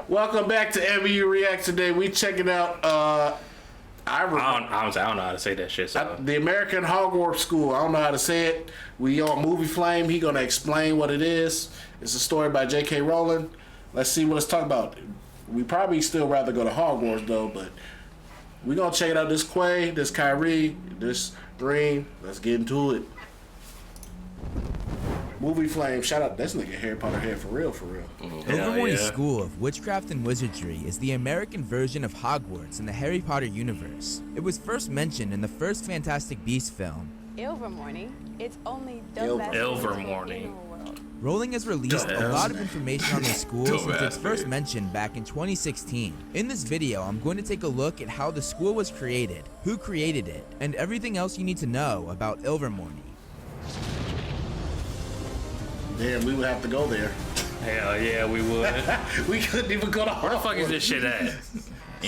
Welcome back to MU React. Today we checking out I don't know how to say that shit. So. the American Hogwarts School. I don't know how to say it. We on Movie Flame. He gonna explain what it is. It's a story by J.K. Rowling. Let's see what it's talking about. We probably still rather go to Hogwarts though, but we gonna check it out. This Quay, this Kyrie, this Green. Let's get into it. Movie Flame, shout out this nigga Harry Potter head for real, for real. Ilvermorny School of Witchcraft and Wizardry is the American version of Hogwarts in the Harry Potter universe. It was first mentioned in the first Fantastic Beasts film. Ilvermorny, it's only the best Ilvermorny. in the world. Rowling has released a lot of information on the school since it's first mentioned back in 2016. In this video, I'm going to take a look at how the school was created, who created it, and everything else you need to know about Ilvermorny. Damn, we would have to go there. Hell yeah, we would. We couldn't even go to Hogwarts. Where the fuck is this shit at?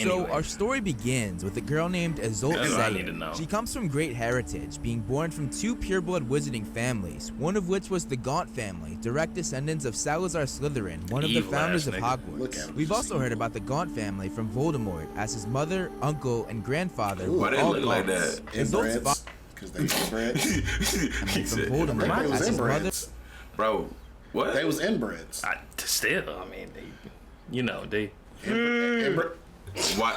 So our story begins with a girl named Isolde That's what I need to Sayre. know. She comes from great heritage, being born from two pureblood wizarding families, one of which was the Gaunt family, direct descendants of Salazar Slytherin, one of the Evil founders ass of nigga. Look Hogwarts. at him. We've also heard about the Gaunt family from Voldemort, as his mother, uncle, and grandfather Ooh, were Why they all look like Gaunts. that? Isolde's Inbreds, because they inbred. He from said, Voldemort, They was as his mother. inbreds. bro, what? They was inbreds. Still, I mean, they. Inbred. What?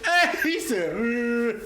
Hey, he said,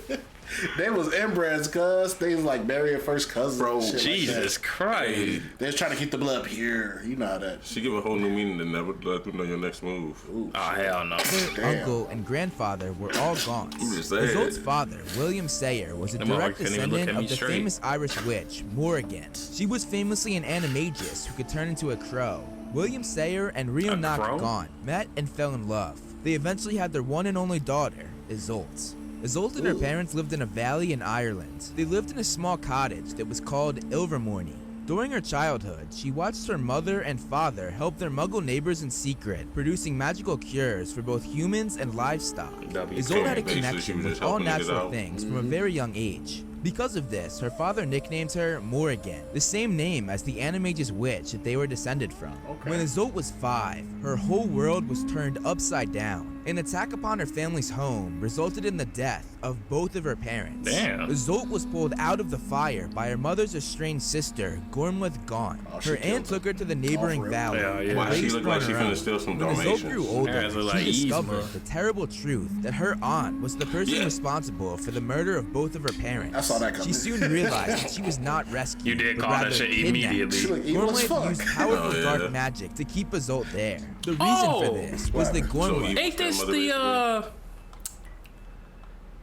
they was inbreds, cuz they was like burying first cousins. Bro, and shit like Jesus that. Christ. They was trying to keep the blood pure. You know how that. She give a whole new meaning to never let them know your next move. Ooh, Oh, hell no. Her Damn. uncle and grandfather were all Gaunts. I'm just saying. Isolde's father, William Sayre, was a That direct motherfucker couldn't even look descendant at me of the straight. famous Irish witch, Morrigan. She was famously an animagus who could turn into a crow. William Sayre and Rionak crow? Gaunt met and fell in love. They eventually had their one and only daughter, Isolde. Isolde and her Ooh. parents lived in a valley in Ireland. They lived in a small cottage that was called Ilvermorny. During her childhood, she watched her mother and father help their muggle neighbors in secret, producing magical cures for both humans and livestock. Isolde had a Basically, she connection was with just all helping niggas natural out. things from a very young age. Because of this, her father nicknamed her Morrigan, the same name as the animagus witch that they were descended from. Okay. When Isolde was 5, her whole world was turned upside down. An attack upon her family's home resulted in the death of both of her parents. Damn. Isolde was pulled out of the fire by her mother's estranged sister, Gormleth Gaunt. Oh, she Her killed aunt her. took her to the neighboring Oh, for real? valley. Yeah, yeah. and Why she raised look her like on she her finna own. steal some When Isolde Dalmatians? grew older, Parents look like she Eve, discovered bro. the terrible truth that her aunt was the person Yeah. responsible for the murder of both of her parents. I saw that coming. She soon realized that she was not rescued. You did but call that rather shit kidnapped. immediately. She look evil as Gormleth fuck. used powerful Oh, yeah. dark magic to keep Isolde there. The reason Oh! for this was that Wow. So Gormleth evil. Ain't this Mother the,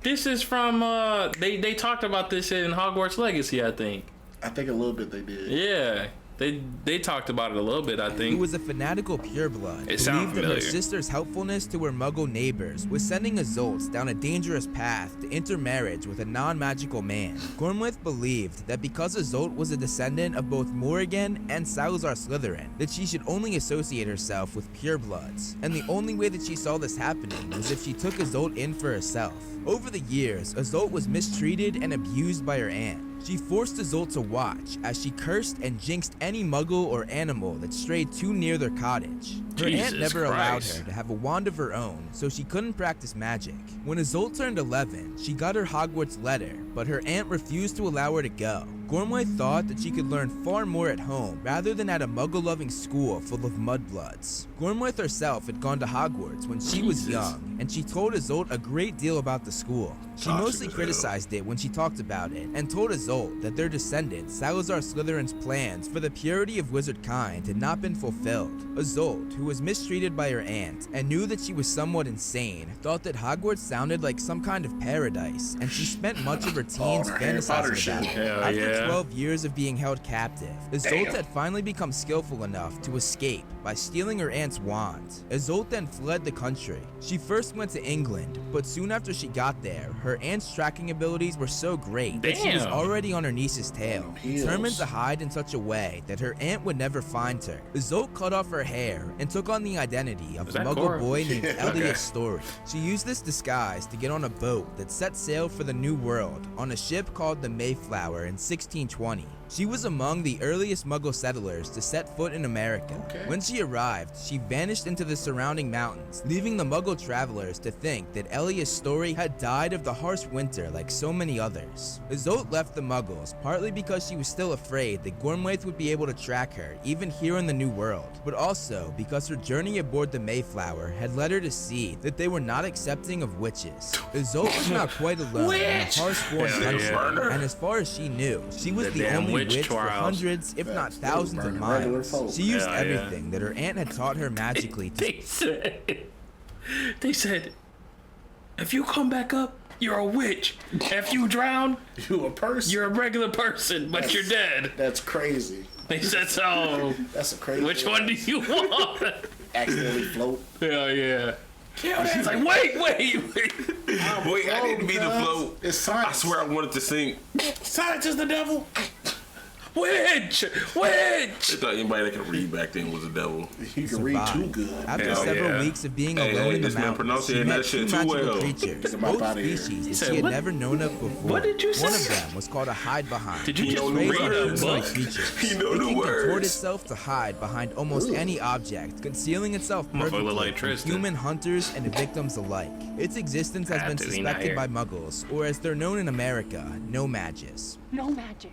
This is from, they talked about this in Hogwarts Legacy, I think. I think a little bit they did. Yeah. They talked about it a little bit, I who think. was a fanatical pureblood, It sounds believed that her familiar. sister's helpfulness to her muggle neighbors was sending Isolde down a dangerous path to intermarriage with a non-magical man. Gormleth believed that because Isolde was a descendant of both Morrigan and Salazar Slytherin, that she should only associate herself with purebloods, and the only way that she saw this happening was if she took Isolde in for herself. Over the years, Isolde was mistreated and abused by her aunt. She forced Isolde to watch as she cursed and jinxed any muggle or animal that strayed too near their cottage. Her aunt Jesus never allowed Christ. her to have a wand of her own, so she couldn't practice magic. When Isolde turned 11, she got her Hogwarts letter, but her aunt refused to allow her to go. Gormleth thought that she could learn far more at home rather than at a muggle-loving school full of mudbloods. Gormleth herself had gone to Hogwarts when she was Jesus. young, and she told Isolde a great deal about the school. She Toxic mostly as hell. criticized it when she talked about it, and told Isolde that their descendant, Salazar Slytherin's plans for the purity of wizard kind had not been fulfilled. Isolde, who was mistreated by her aunt and knew that she was somewhat insane, thought that Hogwarts sounded like some kind of paradise, and she spent much of her teens her Harry Potter fantasizing about it. Hell After yeah. 12 years of being held captive, Isolde Damn. had finally become skillful enough to escape by stealing her aunt's wand. Isolde then fled the country. She first went to England, but soon after she got there, her aunt's tracking abilities were so great that she was Damn. already on her niece's tail, Heels. determined to hide in such a way that her aunt would never find her. Isolde cut off her hair and took on the identity of Is a that muggle Cora? boy named Yeah. Elliot Okay. Story. She used this disguise to get on a boat that set sail for the New World on a ship called the Mayflower in 1620. She was among the earliest Muggle settlers to set foot in America. Okay. When she arrived, she vanished into the surrounding mountains, leaving the Muggle travelers to think that Elia's story had died of the harsh winter like so many others. Isolde left the Muggles partly because she was still afraid that Gormwaith would be able to track her even here in the New World, but also because her journey aboard the Mayflower had led her to see that they were not accepting of witches. Isolde was not quite alone in the harsh-born Hell country, yeah. and as far as she knew, she was The the damn only witch witch for trials. hundreds, if not thousands of Burning regular miles. folk. She used Hell yeah. everything that her aunt had taught her magically to They said, if you come back up, you're a witch. If you drown, You a person? you're a regular person, but you're dead. That's crazy. They said, so That's a crazy. which one do you want? Accidentally float. Hell yeah. She's like, wait. Wait, I didn't mean to float. It's I science. swear I wanted to sink. Science is the devil. Witch! They thought anybody that could read back then was a devil. You can read too survive. good. After Hell several yeah. weeks of being Hey, alone hey, in the this man mountains, she pronunciating met that two shit too magical well. creatures, Get him up both outta here. species that said, she had what? never known of before. What did you One say? of them was called a hide-behind. Did you It just was know preyed the on words? ordinary Book? creatures. You know It the can contort words. itself to hide behind almost any object, concealing itself Motherfucker perfectly look like from Tristan. human hunters and victims alike. Its existence has Had been to, he not suspected here. by Muggles, or as they're known in America, no-mages. No magic.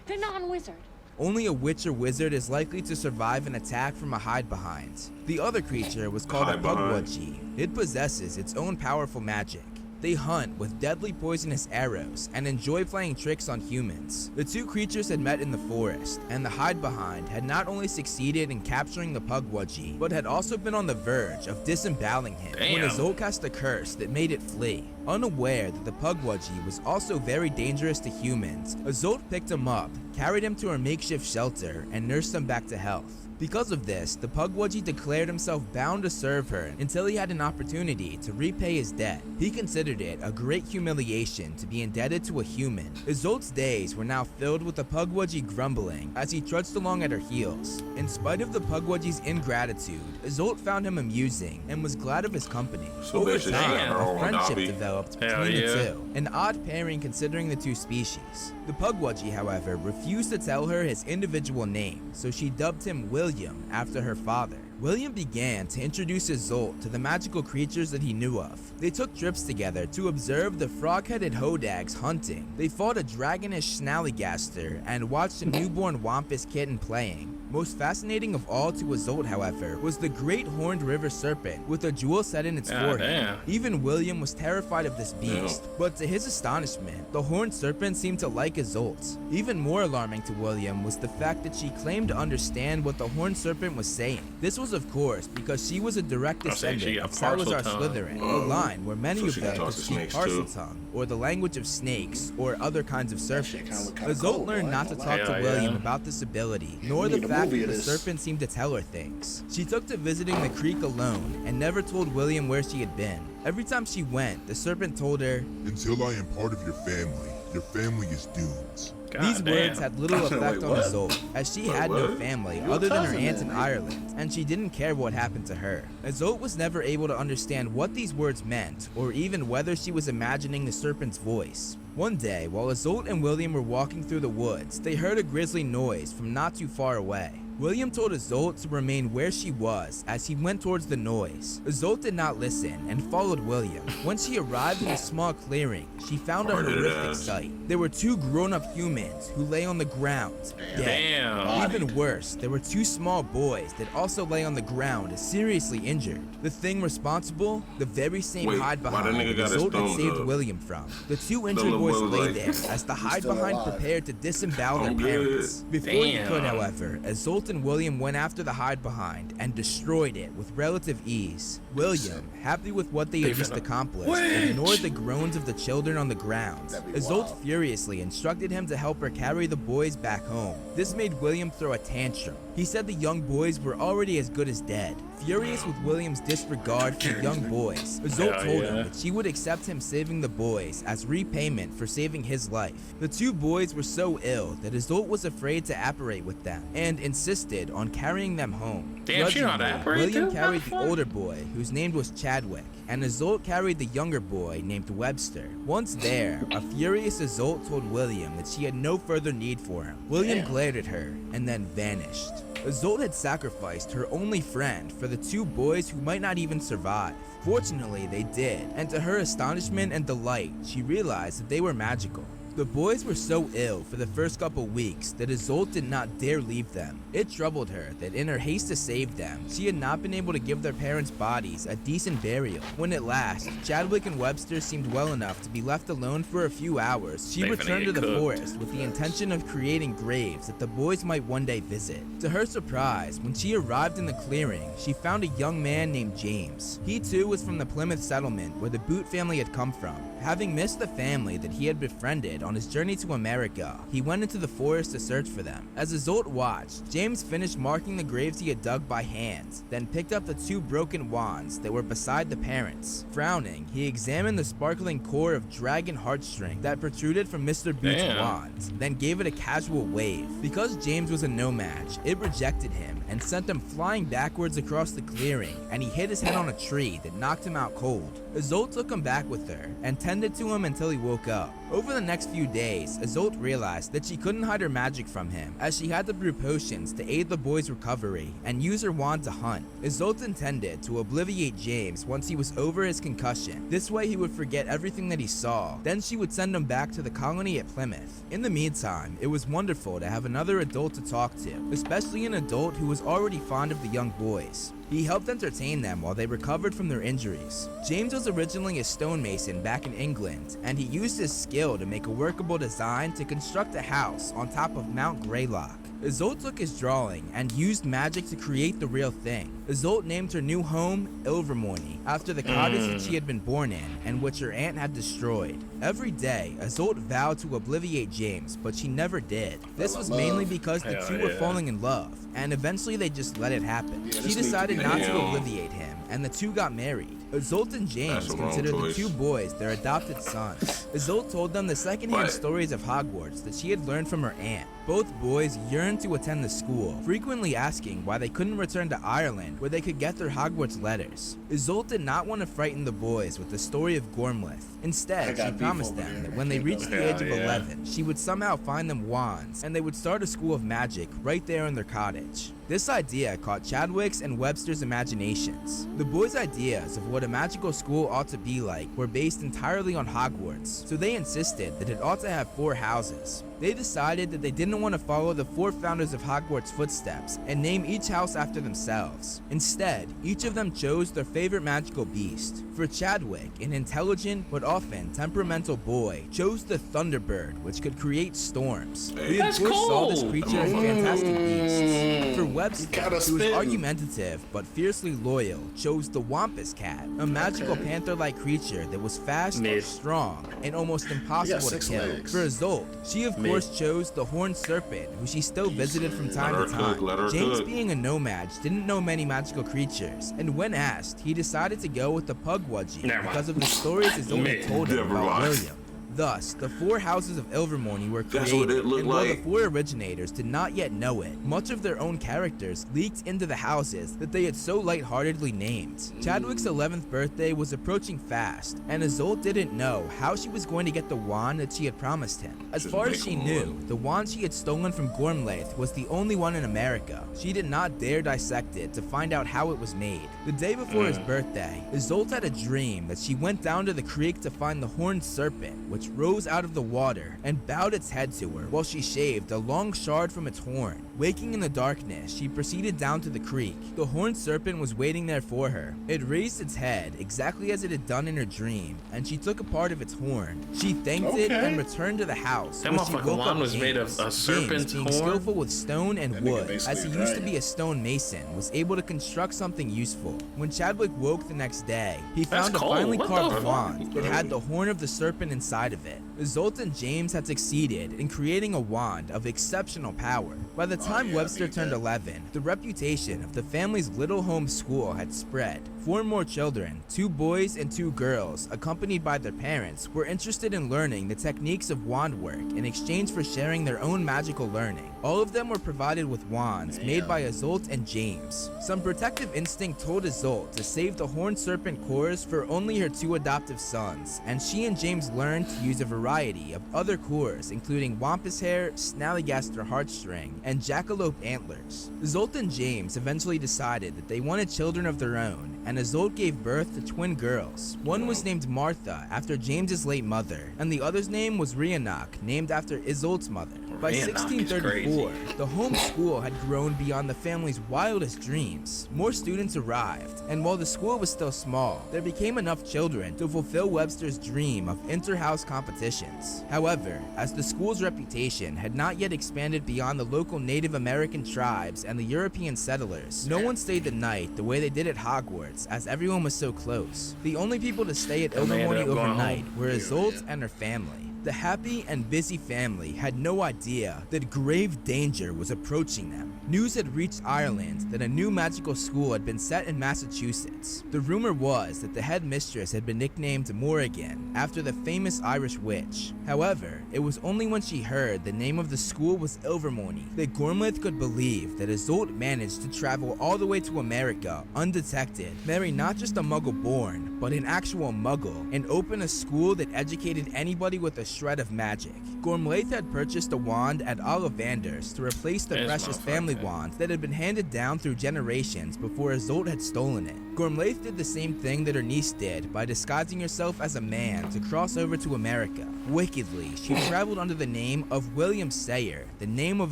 They're non-wizard. Only a witch or wizard is likely to survive an attack from a hide-behind. The other creature was called a Hide-behind. Pugwudgie. It possesses its own powerful magic. They hunt with deadly poisonous arrows and enjoy playing tricks on humans. The two creatures had met in the forest, and the hide-behind had not only succeeded in capturing the Pugwudgie, but had also been on the verge of disemboweling him when Damn. Isolde cast a curse that made it flee. Unaware that the Pugwudgie was also very dangerous to humans, Isolde picked him up, carried him to her makeshift shelter, and nursed him back to health. Because of this, the Pugwudgie declared himself bound to serve her until he had an opportunity to repay his debt. He considered it a great humiliation to be indebted to a human. Isolde's days were now filled with the Pugwudgie grumbling as he trudged along at her heels. In spite of the Pugwudgie's ingratitude, Isolde found him amusing and was glad of his company. So Over that shit time, got her a on friendship Dobby. developed Hell between yeah. the two, an odd pairing considering the two species. The Pugwudgie, however, refused to tell her his individual name, so she dubbed him William after her father. William began to introduce Isolde to the magical creatures that he knew of. They took trips together to observe the frog-headed hodags hunting. They fought a dragonish snallygaster and watched a newborn wampus kitten playing. Most fascinating of all to Isolde, however, was the great horned river serpent with a jewel set in its God forehead. damn. Even William was terrified of this beast, but to his astonishment, the horned serpent seemed to like Isolde. Even more alarming to William was the fact that she claimed to understand what the horned serpent was saying. This was, of course, because she was a direct I say she descendant got of Salazar parcel tongue. Slytherin, a line where many So of she can them talk could to speak snakes, parcel too. tongue, or the language of snakes, or other kinds of shit serpents. kinda look kinda Isolde cold, learned boy. not to talk to Hell William yeah. about this ability, nor need the a fact movie that of the this. serpent seemed to tell her things. She took to visiting the creek alone and never told William where she had been. Every time she went, the serpent told her, Until I am part of your family is doomed. God these damn. words had little effect Wait, on what? Isolde, as she had no what? family Your other than her cousin aunt then, in man. Ireland, and she didn't care what happened to her. Isolde was never able to understand what these words meant, or even whether she was imagining the serpent's voice. One day, while Isolde and William were walking through the woods, they heard a grisly noise from not too far away. William told Isolde to remain where she was as he went towards the noise. Isolde did not listen and followed William. When she arrived in a small clearing, she found a Hard-headed horrific ass. sight. There were two grown-up humans who lay on the ground, dead. Damn. Even worse, there were two small boys that also lay on the ground, seriously injured. The thing responsible, the very same Wait, hide why that behind nigga got his Isolde had thumbs saved up? William from. The two injured little boys boy was lay like, there as the hide still behind alive. prepared to disembowel their I'm good. parents. Before he Damn. could, however, Isolde and William went after the hide behind and destroyed it with relative ease. William, happy with what they had just accomplished, ignored the groans of the children on the ground. That'd be Isolde wild. furiously instructed him to help her carry the boys back home. This made William throw a tantrum, He said the young boys were already as good as dead. Furious with William's disregard for young boys, Isolde told him that she would accept him saving the boys as repayment for saving his life. The two boys were so ill that Isolde was afraid to apparate with them and insisted on carrying them home. Damn, she know how to apparate, William too? carried How the the fuck? older boy, whose name was Chadwick, and Isolde carried the younger boy named Webster. Once there, a furious Isolde told William that she had no further need for him. William glared at her and then vanished. Isolde had sacrificed her only friend for the two boys who might not even survive. Fortunately, they did, and to her astonishment and delight, she realized that they were magical. The boys were so ill for the first couple weeks that Isolde did not dare leave them. It troubled her that in her haste to save them, she had not been able to give their parents' bodies a decent burial. When at last, Chadwick and Webster seemed well enough to be left alone for a few hours, she They finna returned to get the cooked. forest with the intention of creating graves that the boys might one day visit. To her surprise, when she arrived in the clearing, she found a young man named James. He too was from the Plymouth settlement where the Boot family had come from. Having missed the family that he had befriended on his journey to America, he went into the forest to search for them. As Isolde watched, James finished marking the graves he had dug by hand, then picked up the two broken wands that were beside the parents. Frowning, he examined the sparkling core of dragon heartstring that protruded from Mr. Boot's Damn. wand, then gave it a casual wave. Because James was a no-match, it rejected him and sent him flying backwards across the clearing, and he hit his head on a tree that knocked him out cold. Isolde took him back with her and tended to him until he woke up. Over the next few days, Isolde realized that she couldn't hide her magic from him, as she had to brew potions to aid the boy's recovery and use her wand to hunt. Isolde intended to obliviate James once he was over his concussion. This way he would forget everything that he saw. Then she would send him back to the colony at Plymouth. In the meantime, it was wonderful to have another adult to talk to, especially an adult who was already fond of the young boys. He helped entertain them while they recovered from their injuries. James was originally a stonemason back in England, and he used his skill to make a workable design to construct a house on top of Mount Greylock. Isolde took his drawing and used magic to create the real thing. Isolde named her new home Ilvermorny, after the cottage that she had been born in and which her aunt had destroyed. Every day, Isolde vowed to obliviate James, but she never did. This was mainly because the Hell two were yeah. falling in love, and eventually they just let it happen. She decided not to Damn. obliviate him, and the two got married. Isolde and James That's the wrong considered the choice. two boys their adopted sons. Isolde told them the secondhand What? stories of Hogwarts that she had learned from her aunt. Both boys yearned to attend the school, frequently asking why they couldn't return to Ireland where they could get their Hogwarts letters. Isolde did not want to frighten the boys with the story of Gormleth. I Instead, got she beef promised over them there. that when they Can't reached go the age of Hell yeah. 11, she would somehow find them wands, and they would start a school of magic right there in their cottage. This idea caught Chadwick's and Webster's imaginations. The boys' ideas of what a magical school ought to be like were based entirely on Hogwarts, so they insisted that it ought to have 4 houses. They decided that they didn't want to follow the 4 founders of Hogwarts' footsteps and name each house after themselves. Instead, each of them chose their favorite magical beast. For Chadwick, an intelligent but often temperamental boy chose the Thunderbird, which could create storms. We of That's course saw this cool. creature as Fantastic Beasts. For Webster, kinda who was spittin'. argumentative but fiercely loyal, chose the Wampus Cat, a magical panther-like creature that was fast, Mid. strong, and almost impossible to 6 kill. legs. For Isolde, she of course chose the Horned Serpent, who she still visited from time Let to her cook, time. let her James, cook. being a nomad, didn't know many magical creatures, and when asked, he decided to go with the Pugwudgie Never because mind. of the stories Isolde Mid. had told him Never about mind. William. Thus, the 4 houses of Ilvermorny were created, That's what it looked and while the like. 4 originators did not yet know it, much of their own characters leaked into the houses that they had so lightheartedly named. Chadwick's 11th birthday was approaching fast, and Isolde didn't know how she was going to get the wand that she had promised him. As Just far as make she him knew, one. the wand she had stolen from Gormlaith was the only one in America. She did not dare dissect it to find out how it was made. The day before his birthday, Isolde had a dream that she went down to the creek to find the Horned Serpent, which rose out of the water and bowed its head to her while she shaved a long shard from its horn. Waking in the darkness, she proceeded down to the creek. The Horned Serpent was waiting there for her. It raised its head exactly as it had done in her dream, and she took a part of its horn. She thanked it Okay. and returned to the house. That where she motherfucking woke up wand was made of James. a serpent's James, being horn? skillful with stone and That nigga wood, basically as he a used to dragon. be a stonemason, was able to construct something useful. When Chadwick woke the next day, he That's found a cold. finely What the carved fuck? wand that had the horn of the serpent inside of it. Isolde and James had succeeded in creating a wand of exceptional power. By the time yeah, I Webster need turned that. 11, the reputation of the family's little home school had spread. 4 more children, 2 boys and 2 girls, accompanied by their parents, were interested in learning the techniques of wand work in exchange for sharing their own magical learning. All of them were provided with wands made by Isolde and James. Some protective instinct told Isolde to save the horned serpent cores for only her 2 adoptive sons, and she and James learned to use a variety of other cores, including wampus hair, snallygaster heartstring, and jackalope antlers. Isolde and James eventually decided that they wanted children of their own, and Isolde gave birth to twin girls. One was named Martha after James's late mother, and the other's name was Rhiannoch, named after Isolde's mother. By Rhiannoch is 1634, the home school had grown beyond the family's wildest dreams. More students arrived, and while the school was still small, there became enough children to fulfill Webster's dream of inter-house competitions. However, as the school's reputation had not yet expanded beyond the local Native American tribes and the European settlers, no one stayed the night the way they did at Hogwarts, as everyone was so close. The only people to stay at And they ended Ilvermorny up going overnight home. were Isolde and her family. The happy and busy family had no idea that grave danger was approaching them. News had reached Ireland that a new magical school had been set in Massachusetts. The rumor was that the headmistress had been nicknamed Morrigan after the famous Irish witch. However, it was only when she heard the name of the school was Ilvermorny that Gormleth could believe that Isolde managed to travel all the way to America undetected, marry not just a muggle-born, but an actual muggle, and open a school that educated anybody with a shred of magic. Gormleth had purchased a wand at Ollivander's to replace the This precious family motherfucker. wand that had been handed down through generations before Isolde had stolen it. Gormleth did the same thing that her niece did by disguising herself as a man to cross over to America. Wickedly, she traveled under the name of William Sayer, the name of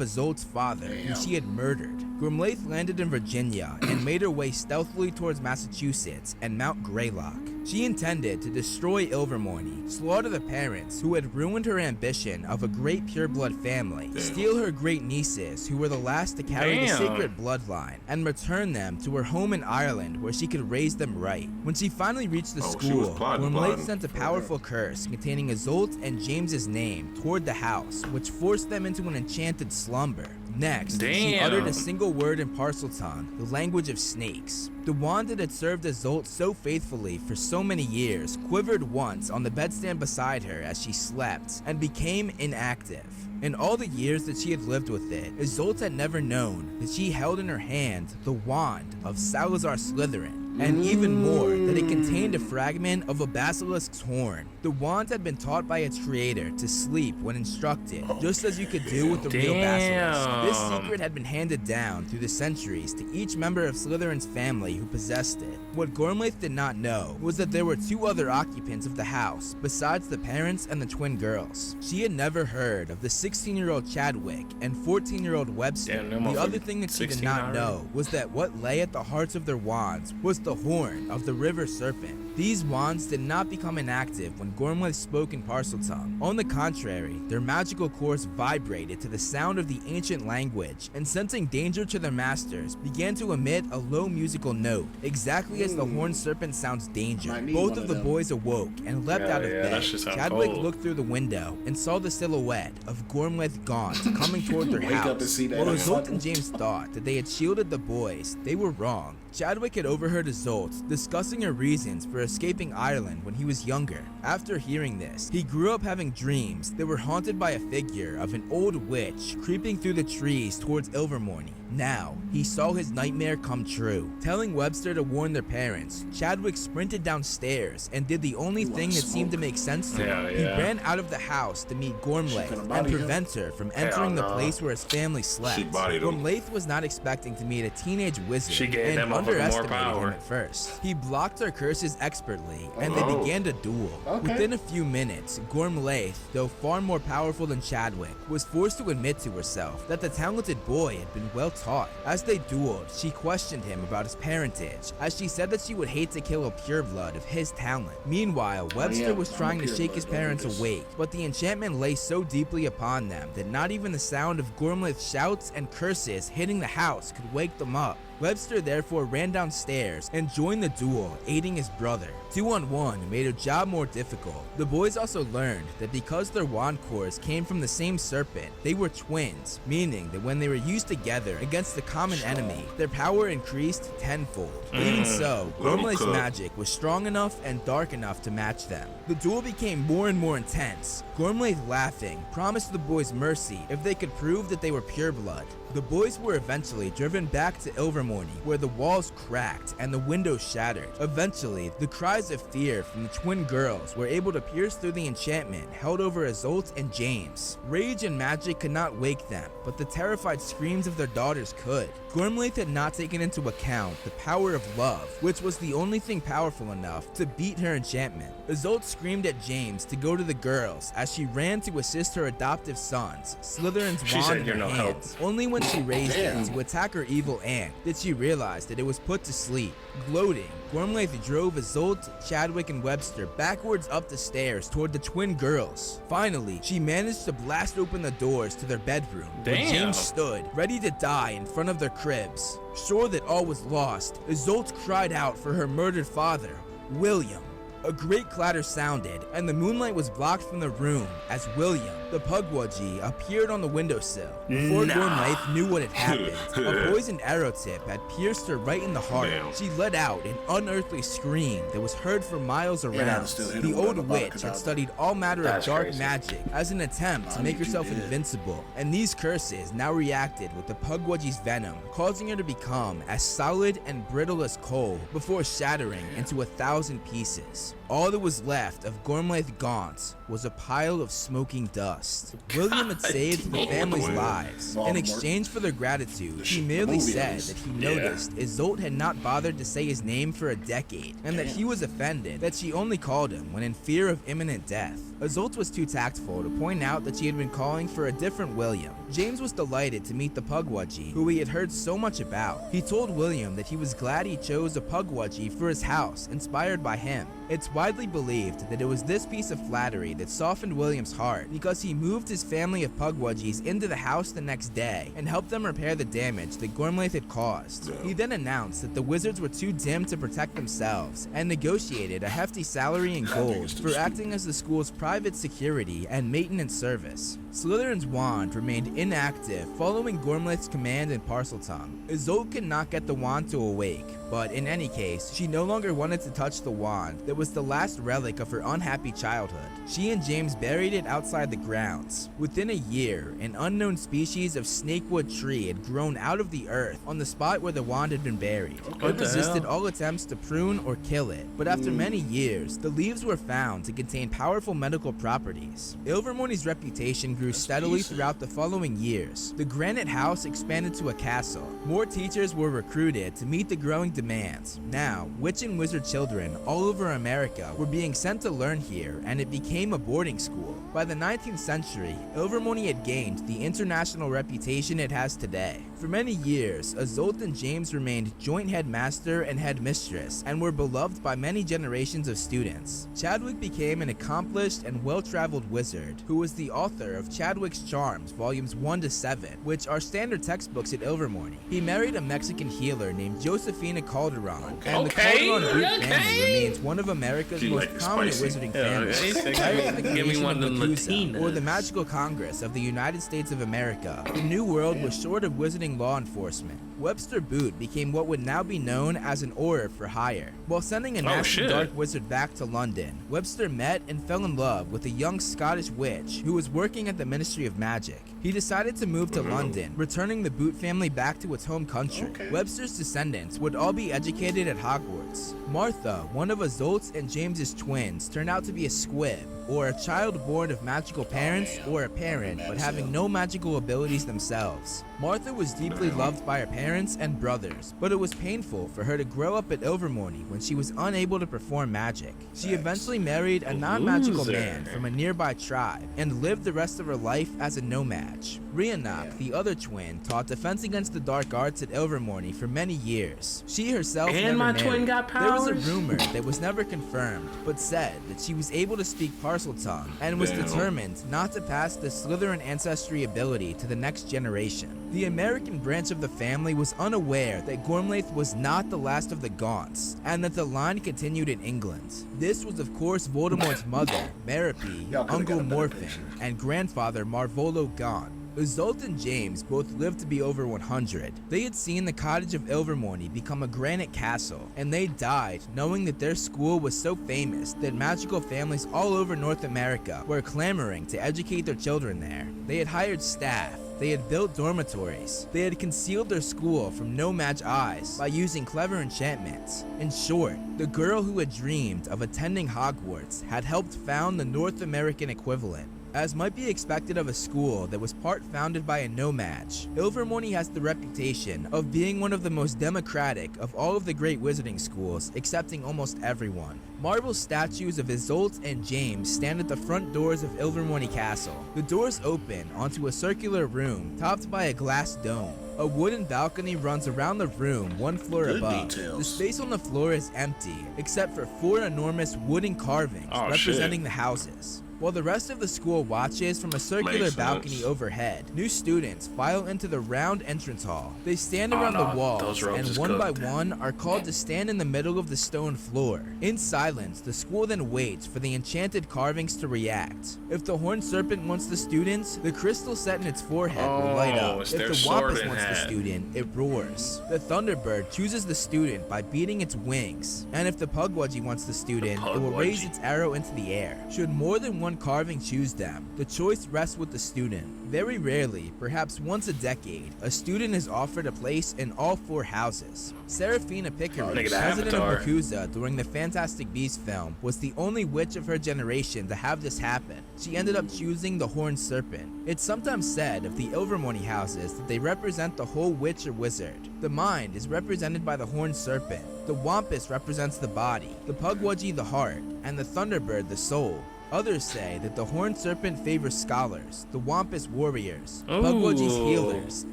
Isolde's father, who she had murdered. Gormleth landed in Virginia and made her way stealthily towards Massachusetts and Mount Greylock. She intended to destroy Ilvermorny, slaughter the parents who had ruined her ambition of a great pureblood family, steal her great nieces who were the last to carry the Damn. sacred bloodline, and return them to her home in Ireland where she could raise them right. When she finally reached the Oh, she was school, plotting. Gormleth sent a powerful curse containing Isolde and James's name toward the house, which forced them into an enchanted slumber. Next, she Damn. uttered a single word in Parseltongue, the language of snakes. The wand that had served Isolde so faithfully for so many years quivered once on the bedstand beside her as she slept and became inactive. In all the years that she had lived with it, Isolde had never known that she held in her hand the wand of Salazar Slytherin, and even more, that it contained a fragment of a basilisk's horn. The wand had been taught by its creator to sleep when instructed, just as you could do with the real basilisk. This Damn. secret had been handed down through the centuries to each member of Slytherin's family who possessed it. What Gormleth did not know was that there were 2 other occupants of the house, besides the parents and the twin girls. She had never heard of the 16-year-old Chadwick and 14-year-old Webster. Damn, them The other motherfuckers thing that she did 16 not already? know was that what lay at the hearts of their wands was the horn of the river serpent. These wands did not become inactive when Gormleth spoke in Parseltongue. On the contrary, their magical cores vibrated to the sound of the ancient language, and sensing danger to their masters, began to emit a low musical note, exactly as the horned serpent sounds danger. Might need Both one of of the them. boys awoke and leapt Hell out of yeah, bed. that shit sounds Chadwick cold. looked through the window and saw the silhouette of Gormleth Gaunt coming toward their Wake house. up and see that While Isolde motherfucker. and James thought that they had shielded the boys, they were wrong. Chadwick had overheard Isolde discussing her reasons for escaping Ireland when he was younger. After hearing this, he grew up having dreams that were haunted by a figure of an old witch creeping through the trees towards Ilvermorny. Now, he saw his nightmare come true. Telling Webster to warn their parents, Chadwick sprinted downstairs and did the only thing that seemed to make sense to him. Hell He yeah. ran out of the house to meet Gormleth could've and bodied him. prevent her from entering the no. place where his family slept. She bodied him. Gormleth was not expecting to meet a teenage wizard She gave and that motherfucker more underestimated power. him at first. He blocked her curses expertly, and they Oh. began to duel. Okay. Within a few minutes, Gormleth, though far more powerful than Chadwick, was forced to admit to herself that the talented boy had been well taught. As they dueled, she questioned him about his parentage, as she said that she would hate to kill a pureblood of his talent. Meanwhile, Webster yeah, was I'm a trying to shake pureblood, his don't do parents this. awake, but the enchantment lay so deeply upon them that not even the sound of Gormleth's shouts and curses hitting the house could wake them up. Webster therefore ran downstairs and joined the duel, aiding his brother. 2-on-1 made her job more difficult. The boys also learned that because their wand cores came from the same serpent, they were twins, meaning that when they were used together against the common enemy, their power increased tenfold. Even so, Gormley's magic was strong enough and dark enough to match them. The duel became more and more intense. Gormley, laughing, promised the boys mercy if they could prove that they were pureblood. The boys were eventually driven back to Ilvermorny, where the walls cracked and the windows shattered. Eventually, the cries of fear from the twin girls were able to pierce through the enchantment held over Isolde and James. Rage and magic could not wake them, but the terrified screams of their daughters could. Gormley had not taken into account the power of love, which was the only thing powerful enough to beat her enchantment. Isolde screamed at James to go to the girls as she ran to assist her adoptive sons, Slytherin's wand in her hands. Only when she raised it to attack her evil aunt did she realize that it was put to sleep. Gloating, Gormley drove Isolde, Chadwick, and Webster backwards up the stairs toward the twin girls. Finally, she managed to blast open the doors to their bedroom, where James stood, ready to die in front of their cribs. Sure that all was lost, Isolde cried out for her murdered father, William. A great clatter sounded, and the moonlight was blocked from the room as William, the Pugwudgie, appeared on the windowsill. Before Gormley knew what had happened, a poisoned arrow tip had pierced her right in the heart. She let out an unearthly scream that was heard for miles around. The old witch had studied all matter of dark magic as an attempt to make herself invincible, and these curses now reacted with the Pugwudgie's venom, causing her to become as solid and brittle as coal before shattering into 1,000 pieces. All that was left of Gormley Gaunt was a pile of smoking dust. William had saved the family's lives. In exchange for their gratitude, he merely said that he noticed Isolde had not bothered to say his name for a decade, and that he was offended that she only called him when in fear of imminent death. Isolde was too tactful to point out that she had been calling for a different William. James was delighted to meet the Pugwudgie, who he had heard so much about. He told William that he was glad he chose a Pugwudgie for his house, inspired by him. It's widely believed that it was this piece of flattery that softened William's heart, because he moved his family of Pugwudgies into the house the next day and helped them repair the damage that Gormley had caused. He then announced that the wizards were too dim to protect themselves and negotiated a hefty salary in gold for acting as the school's private security and maintenance service. Slytherin's wand remained inactive following Gormley's command in Parseltongue. Isolde could not get the wand to awake, but in any case, she no longer wanted to touch the wand that was the last relic of her unhappy childhood. She and James buried it outside the grounds. Within a year, an unknown species of snakewood tree had grown out of the earth on the spot where the wand had been buried. It resisted all attempts to prune or kill it, but after many years, the leaves were found to contain powerful medical properties. Ilvermorny's reputation grew steadily throughout the following years. The Granite House expanded to a castle. More teachers were recruited to meet the growing demands. Now, witch and wizard children all over America were being sent to learn here, and it became a boarding school. By the 19th century, Ilvermorny had gained the international reputation it has today. For many years, Isolde and James remained joint headmaster and headmistress, and were beloved by many generations of students. Chadwick became an accomplished and well-traveled wizard, who was the author of Chadwick's Charms, volumes 1 to 7, which are standard textbooks at Ilvermorny. He married a Mexican healer named Josefina Calderon, and the Calderon root family remains one of America's most prominent wizarding families. Prior to the creation of MACUSA, or the Magical Congress of the United States of America, the New World was short of wizarding law enforcement. Webster Boot became what would now be known as an Auror for hire. While sending a nasty dark wizard back to London, Webster met and fell in love with a young Scottish witch who was working at the Ministry of Magic. He decided to move to London, returning the Boot family back to its home country. Webster's descendants would all be educated at Hogwarts. Martha, one of Isolde's and James's twins, turned out to be a squib, or a child born of magical parents, or a parent but having no magical abilities themselves. Martha was deeply loved by her parents and brothers, but it was painful for her to grow up at Ilvermorny when she was unable to perform magic. She eventually married a non-magical man from a nearby tribe, and lived the rest of her life as a nomad. Rhiannoch, the other twin, taught defense against the dark arts at Ilvermorny for many years. She herself never married. There was a rumor that was never confirmed, but said that she was able to speak Parseltongue Parseltongue and was determined not to pass the Slytherin ancestry ability to the next generation. The American branch of the family was unaware that Gormlaith was not the last of the Gaunts, and that the line continued in England. This was of course Voldemort's mother, Merope, Uncle Morphin, and grandfather Marvolo Gaunt. Isolde and James both lived to be over 100. They had seen the cottage of Ilvermorny become a granite castle, and they died knowing that their school was so famous that magical families all over North America were clamoring to educate their children there. They had hired staff, they had built dormitories, they had concealed their school from no-match eyes by using clever enchantments. In short, the girl who had dreamed of attending Hogwarts had helped found the North American equivalent. As might be expected of a school that was part founded by a no-match, Ilvermorny has the reputation of being one of the most democratic of all of the great wizarding schools, accepting almost everyone. Marble statues of Isolde and James stand at the front doors of Ilvermorny Castle. The doors open onto a circular room topped by a glass dome. A wooden balcony runs around the room one floor above. The space on the floor is empty, except for 4 enormous wooden carvings representing the houses. While the rest of the school watches from a circular balcony overhead, new students file into the round entrance hall. They stand around the walls and one by one are called to stand in the middle of the stone floor. In silence, the school then waits for the enchanted carvings to react. If the horned serpent wants the students, the crystal set in its forehead will light up. If the wampus wants the student, it roars. The thunderbird chooses the student by beating its wings, and if the pugwudgie wants the student, it will raise its arrow into the air. Should more than one carving choose them, the choice rests with the student. Very rarely, perhaps once a decade, a student is offered a place in all 4 houses. Serafina Pickery, president of Makuza during the Fantastic Beasts film, was the only witch of her generation to have this happen. She ended up choosing the Horned Serpent. It's sometimes said of the Ilvermorny houses that they represent the whole witch or wizard. The mind is represented by the Horned Serpent, the Wampus represents the body, the Pugwudgie the heart, and the Thunderbird the soul. Others say that the Horned Serpent favors scholars, the Wampus warriors, Pugwudgie's healers,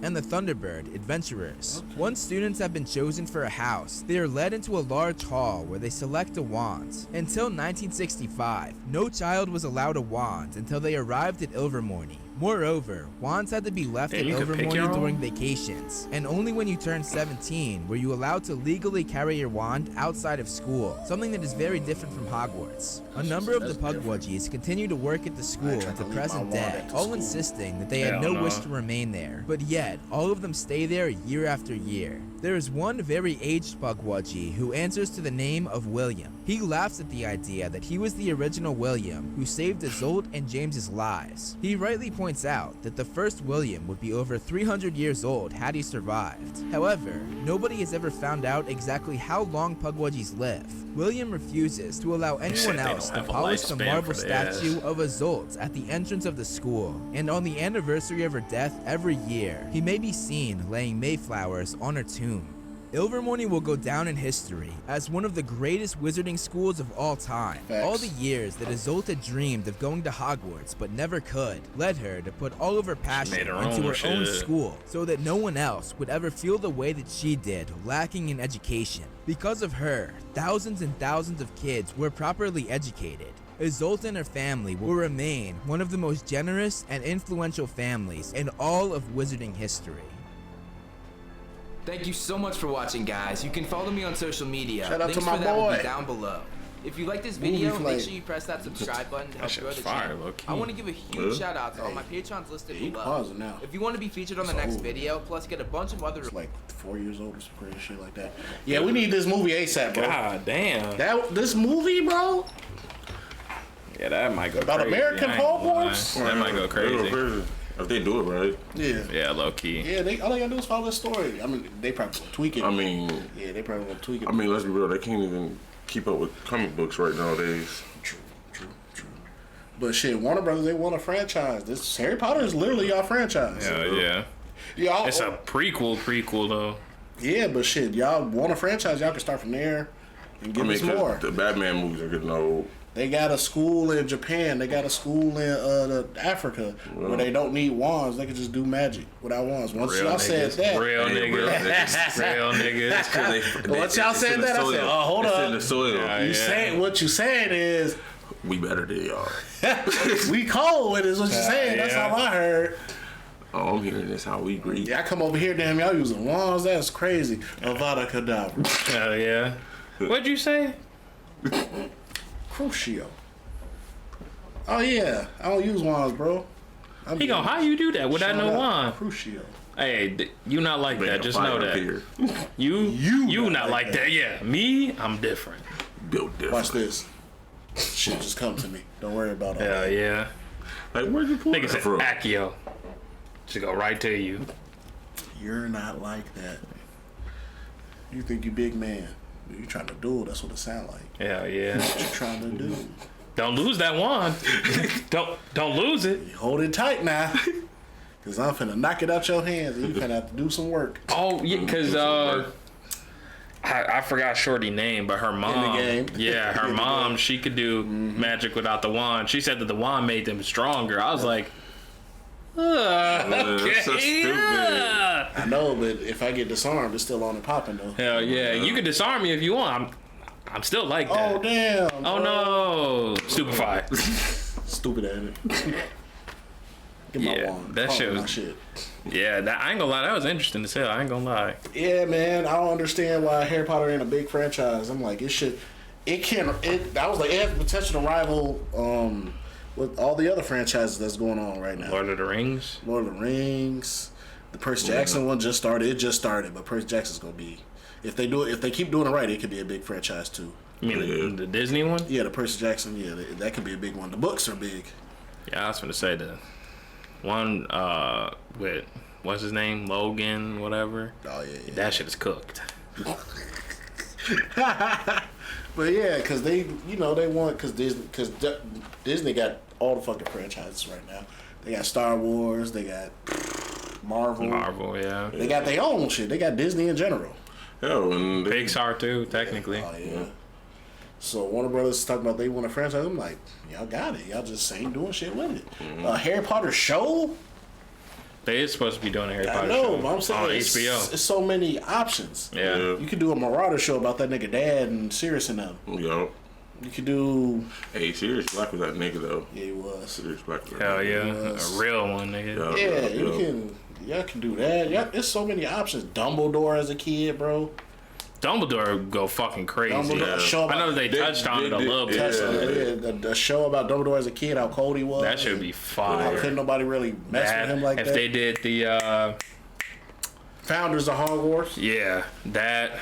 and the Thunderbird adventurers. Once students have been chosen for a house, they are led into a large hall where they select a wand. Until 1965, no child was allowed a wand until they arrived at Ilvermorny. Moreover, wands had to be left at Ilvermorny during vacations, and only when you turned 17 were you allowed to legally carry your wand outside of school, something that is very different from Hogwarts. A number of the Pugwudgies continue to work at the school at the present day, all insisting that they had no wish to remain there, but yet all of them stay there year after year. There is one very aged Pugwudgie who answers to the name of William. He laughs at the idea that he was the original William who saved Isolde and James's lives. He rightly points out that the first William would be over 300 years old had he survived. However, nobody has ever found out exactly how long Pugwudgies live. William refuses to allow anyone else to polish the marble statue of Isolde at the entrance of the school, and on the anniversary of her death every year, he may be seen laying mayflowers on her tomb. Ilvermorny will go down in history as one of the greatest wizarding schools of all time. All the years that Isolde had dreamed of going to Hogwarts but never could led her to put all of her passion into her own school so that no one else would ever feel the way that she did, lacking in education. Because of her, thousands and thousands of kids were properly educated. Isolde and her family will remain one of the most generous and influential families in all of wizarding history. Thank you so much for watching, guys. You can follow me on social media. Shout out Links to my for that will boy. be down below. If you like this video, make sure you press that subscribe button to help grow the channel. I want to give a huge shout out to all my patrons listed below. If you want to be featured on the next video, plus get a bunch of other like 4 years old or some crazy shit like that. Yeah, we need this movie ASAP, bro. God damn. This movie, bro. Yeah, that might go about crazy. American Hogwarts. That might go crazy. If they do it right. Yeah. Yeah, low key. Yeah, all they gotta do is follow the story. I mean, they probably gonna tweak it. I mean. Yeah, they probably gonna tweak it. I mean, let's be real. They can't even keep up with comic books right nowadays. True. But shit, Warner Brothers, they want a franchise. This Harry Potter is literally y'all franchise. Yeah. Y'all, it's a prequel though. Yeah, but shit, y'all want a franchise, y'all can start from there and give us more. The Batman movies are getting old. They got a school in Japan. They got a school in Africa where they don't need wands. They can just do magic without wands. Once y'all said that, real niggas. Once y'all said that, I said, "Oh, hold up." It's in the soil. What you saying is We better than y'all. We cold is what you're saying. That's all I heard. Oh, I'm hearing this how we agree. Yeah, I come over here, damn, y'all using wands. That's crazy. Avada Kedavra. Hell yeah. What'd you say? Crucio. Oh yeah, I don't use wands, bro. How you do that without no wand? Crucio. Hey, you not like that. Just know that. Here. You not like that. Yeah, me, I'm different. Built different. Watch this. Shit just come to me. Don't worry about all Hell that. yeah. Like, where'd you pull Nigga that said from? Accio. Just go right to you. You're not like that. You think you big man. You trying to duel, that's what it sound like. Hell yeah. What you trying to do? Don't lose that wand. don't lose it. You hold it tight now. Cause I'm finna knock it out your hands and you finna have to do some work. Oh yeah, cause I forgot Shorty name, but her mom. In the game. Yeah, her mom. She could do magic without the wand. She said that the wand made them stronger. I was like, okay. That's so stupid. Yeah. I know, but if I get disarmed, it's still on and popping though. Hell yeah, you can disarm me if you want. I'm still like that. Oh damn. Oh no, stupefied. Stupid at it. Get my wand. That Follow shit my was. shit. Yeah, I ain't gonna lie. That was interesting as hell. I ain't gonna lie. Yeah, man. I don't understand why Harry Potter ain't a big franchise. I'm like, it should. It can. I was like, it has the potential to rival with all the other franchises that's going on right now. Lord of the Rings. Lord of the Rings. The Percy Jackson one just started. It just started, but Percy Jackson's gonna be. If they keep doing it right, it could be a big franchise too. You mean the Disney one? Yeah, the Percy Jackson. Yeah, that could be a big one. The books are big. Yeah, I was gonna say the one with what's his name, Logan, whatever. Oh yeah. That shit is cooked. But yeah, because they want because Disney got all the fucking franchises right now. They got Star Wars. They got Marvel. Yeah. They got their own shit. They got Disney in general. Hell, and Pixar too, technically. Oh yeah. So Warner Brothers is talking about they want a franchise. I'm like, y'all got it. Y'all just ain't doing shit with it. Harry Potter show. They is supposed to be doing a Harry Potter I know, show but I'm saying on it's, HBO. it's so many options. Yeah. You could do a Marauder show about that nigga dad and Sirius and them. Yo. You could do. Hey, Sirius Black was that nigga though. Yeah, he was. Sirius Black was that Hell nigga. yeah, a real one, nigga. Yeah, y'all can do that. Yeah, there's so many options. Dumbledore as a kid, bro. Dumbledore go fucking crazy. Dumbledore, show about, I know they touched on it a little bit. A show about Dumbledore as a kid, how cold he was. That should be fire. How couldn't nobody really mess with him like that? If they did the Founders of Hogwarts. Yeah, that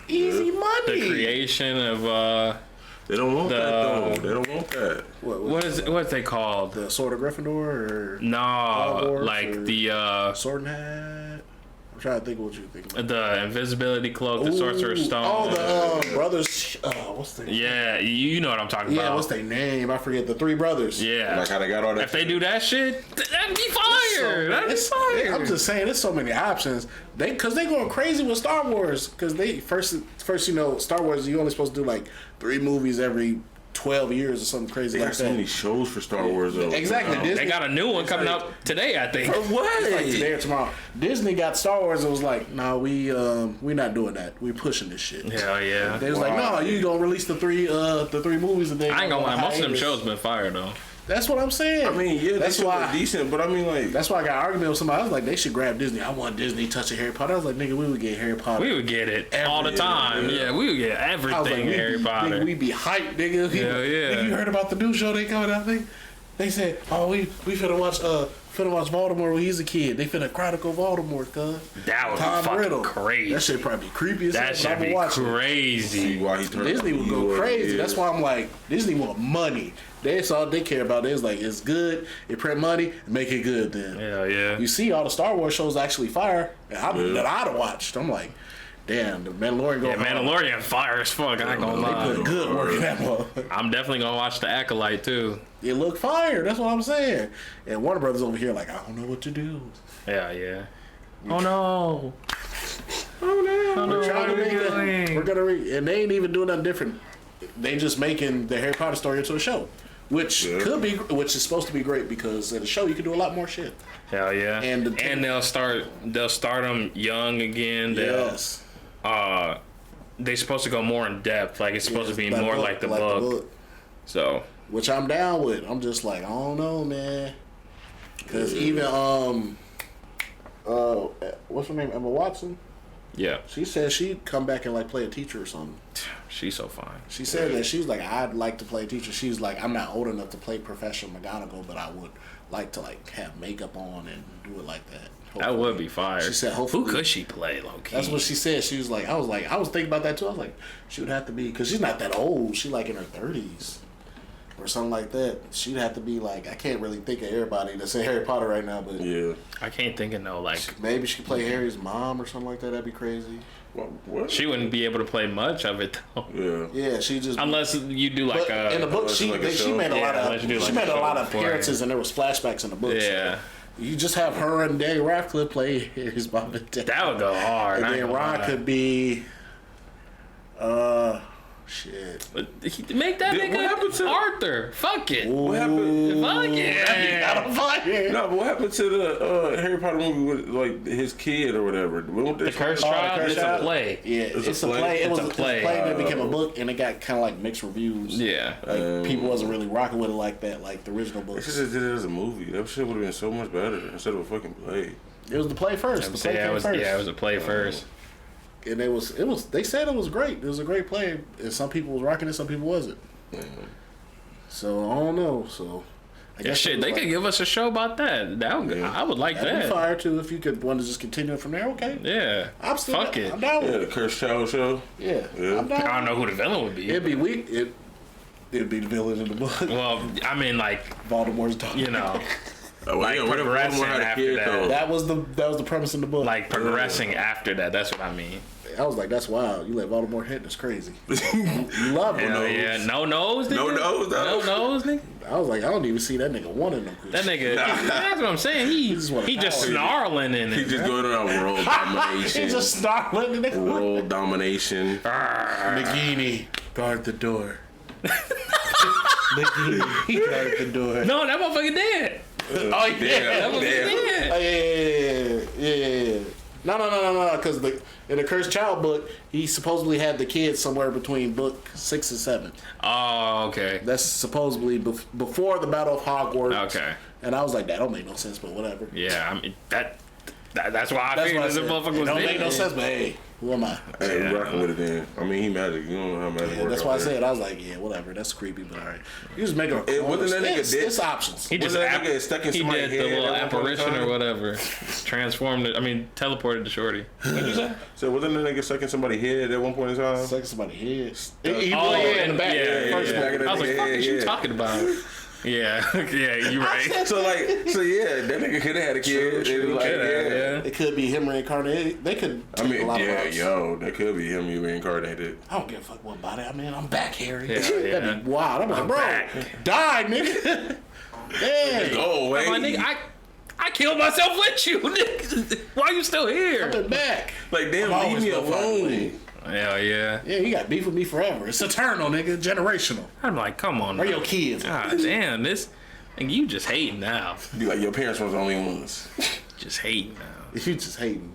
Easy money. the creation of They don't want that though. They don't want that. What's they called? The Sword of Gryffindor or No, Hogwarts like or the Sword and Hat. I'm trying to think what you think about. the invisibility cloak, the Sorcerer's Stone. Oh, the brothers. What's their name? Yeah, you know what I'm talking about. Yeah, what's their name? I forget. The three brothers. Yeah. Like how they got all that. If they do that shit, that'd be fire. That'd be fire. I'm just saying, there's so many options. Because they going crazy with Star Wars. Because they first, Star Wars, you only supposed to do like 3 movies every 12 years or something crazy They like got so that. many shows for Star Wars though. Exactly. You know? Disney, They got a new one coming out today, I think. It's like today or tomorrow. Disney got Star Wars and was like, no, we not doing that. We pushing this shit. Hell yeah. They was like, no, you gonna release the three movies and then I ain't gonna lie, most of them shows been fire though. That's what I'm saying. I mean, yeah, that's they why why decent, but I mean, like, that's why I got an argument with somebody. I was like, they should grab Disney. I want Disney touching Harry Potter. I was like, nigga, we would get Harry Potter. We would get it all the time. Yeah, we would get I was everything like, Harry Potter. Nigga, we be hyped, nigga. Hell yeah. Nigga, you heard about the new show they coming out? They said, oh, we finna watch Voldemort when he's a kid. They finna chronicle Voldemort, cuz. That would Tom be fucking Riddle. crazy. That shit probably be creepy as hell. That should be crazy. see why he turned Disney out would to be go what crazy. he is. That's why I'm like, Disney want money. That's all they care about. It's like, it's good. It print money. Make it good then. Hell yeah. You see all the Star Wars shows actually fire that I'd have watched. I'm like, damn, the Mandalorian go Yeah, Mandalorian fire as fuck. I ain't gonna They lie. put good work in that motherfucker. I'm definitely gonna watch the Acolyte too. It look fire. That's what I'm saying. And Warner Brothers over here like, I don't know what to do. Yeah, yeah. Oh no. We're trying to what are make we that. doing? We're gonna and they ain't even doing nothing different. They just making the Harry Potter story into a show, which which is supposed to be great because at a show you can do a lot more shit. Hell yeah. And they'll start them young again. They'll, Yes. They're supposed to go more in depth. Like it's supposed to be more like the book. So, which I'm down with. I'm just like, I don't know, man. Because even what's her name, Emma Watson? yeah, She said she'd come back and like play a teacher or something. she's so fine. She said that she was like, I'd like to play a teacher. She's like, I'm not old enough to play Professor McGonagall, but I would like to like have makeup on and do it like that. Hopefully. That would be fire. She said, hopefully. Who could she play, low key? That's what she said. She was like, I was thinking about that too. I was like, she would have to be, because she's not that old. She like in her 30s or something like that. She'd have to be like, I can't really think of everybody to say Harry Potter right now, but Yeah. I can't think of no like. maybe she could play Harry's mom or something like that. That'd be crazy. What? She wouldn't be able to play much of it though. Yeah. Yeah, she just Unless you do like but in the book, she like a she show. made a lot Yeah, of unless you do like she a made a show lot of beforehand. appearances, and there was flashbacks in the book. Yeah. So you just have her and Daniel Radcliffe play Harry's mom and dad. That would go hard. And I ain't then gonna Ron lie. could be, shit. But make that What happened nigga to- Arthur. Fuck it. What happened? Fuck it. No, but what happened to the Harry Potter movie with like his kid or whatever? The Cursed Oh, the Child. Cursed It's a Child? play. Yeah, it's a play. It was a play. And it became a book, and it got kind of like mixed reviews. Yeah. Like people wasn't really rocking with it like that, like the original They books. should have did it as a movie. That shit would have been so much better instead of a fucking play. It was the play first. The play Yeah, came it was. first. Yeah, it was a play first. And it was. They said it was great. It was a great play, and some people was rocking it, some people wasn't. So I don't know. So I Yeah, shit. They could give us a show about that. That would, I would like that'd be that. fire too if you could want to just continue it from there. Okay. Yeah. I'm still. Fuck it. I'm down with Yeah, the it. Cursed Child show. Yeah. Yeah. I'm down. I don't know who the villain would be. It'd be weak. It'd be the villain in the book. Well, I mean, like, Voldemort's daughter. you know, Oh, Like, yeah, what if progressing Voldemort had a after kid, that. though? That was the premise in the book. like progressing after that. That's what I mean. I was like, that's wild. You let Voldemort hit. That's crazy. You love him. Hell yeah. No nose, nigga. No nose, though. No nose, nigga. I was like, I don't even see that nigga wanting them. That nigga, that's what I'm saying. He just wanna just power. snarling in He it. just going around world domination. He just snarling. World domination. Nagini, guard the door. Nagini, guard the door. No, that motherfucker dead. Oh yeah. That Damn, motherfucker damn. Oh, dead. yeah. No. Because in the Cursed Child book, he supposedly had the kids somewhere between book 6 and 7. Oh, okay. That's supposedly before the Battle of Hogwarts. Okay. And I was like, that don't make no sense, but whatever. Yeah, I mean that's why I That's figured why I this said, motherfucker it was don't dead. make no sense, but hey, who am I? Hey, Yeah. we rocking with it then. I mean, he magic. You don't know how magic Yeah, works. that's out why I there. said, I was like, yeah, whatever. That's creepy, but all right. You just make a It wasn't that nigga dead? It's options. He just Wasn't that nigga stuck in he somebody's did the head little at one point in apparition or time? whatever. Transformed it. I mean, teleported to Shorty. What'd you say? So wasn't that nigga stuck in somebody's head at one point in time? Sucking somebody's head. Oh, In the back. yeah, First yeah. one. back in the I was like, day, fuck is you yeah. talking about? Yeah, yeah, you right. So yeah, that nigga could have had a kid. True, It was like, Yeah. It could be him reincarnated. They could I take mean, a lot of yeah, routes. yo, that could be him. You reincarnated. I don't give a fuck what about it. I mean, I'm back, Harry. Yeah, That'd yeah. be wild. I'm like, I'm bro, back. die, nigga. Damn. Oh wait, My nigga, I killed myself with you. Nigga. Why you still here? I'm back. like damn, I'm leave always me gonna find a alone. way. Hell yeah. Yeah, you got beef with me forever. It's eternal, nigga. Generational. I'm like, come on. Where now. your kids? God damn, this. Nigga, you just hating now. Be like, your parents was the only ones. Just hating now. You just hating.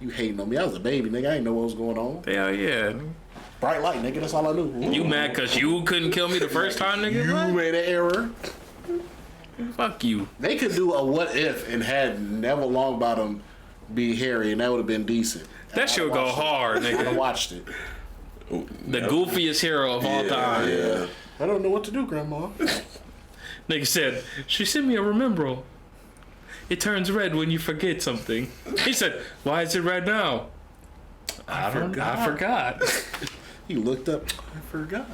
You hating on me. I was a baby, nigga. I didn't know what was going on. Hell yeah. Bright light, nigga. That's all I knew. You mad cause you couldn't kill me the first time, nigga? You What? made an error. Fuck you. They could do a what if and had Neville Longbottom be Harry, and that would have been decent. That shit would go hard, I nigga. watched it. The goofiest hero of all time. Yeah. I don't know what to do, Grandma. Nigga said, she sent me a remembrall. It turns red when you forget something. He said, why is it red now? I forgot. You looked up. I forgot.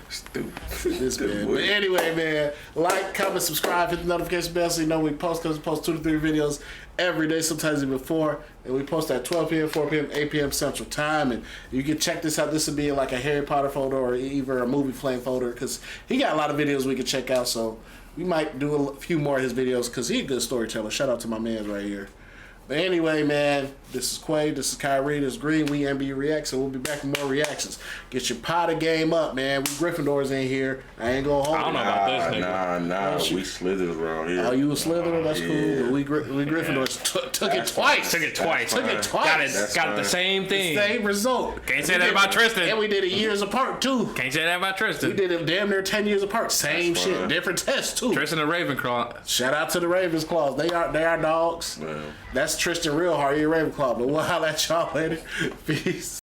Stupid. This man. But anyway, man, like, comment, subscribe, hit the notification bell so you know we post, because we post 2 to 3 videos every day, sometimes even 4. And we post at 12 p.m., 4 p.m., 8 p.m. Central Time. And you can check this out. This would be like a Harry Potter folder or either a movie flame folder, because he got a lot of videos we can check out. So we might do a few more of his videos because he's a good storyteller. Shout out to my man right here. But anyway, man, this is Quay, this is Kyrie, this is Green. We NBA Reacts, and we'll be back with more reactions. Get your Potter game up, man. We Gryffindors in here. I ain't gonna hold I don't know about this nigga. Nah. We Slytherins around here. Oh, you a Slytherin? That's cool. But we Gryffindors took it twice. Took it twice. Got it the same thing. Same result. Can't say that about Tristan. And we did it years apart, too. Can't say that about Tristan. We did it damn near 10 years apart. Same shit. Different tests, too. Tristan and Ravenclaw. Shout out to the Ravensclaws. They are dogs. Well. That's Tristan Realheart. You're Ravenclaw. But we'll holler at y'all later. Peace.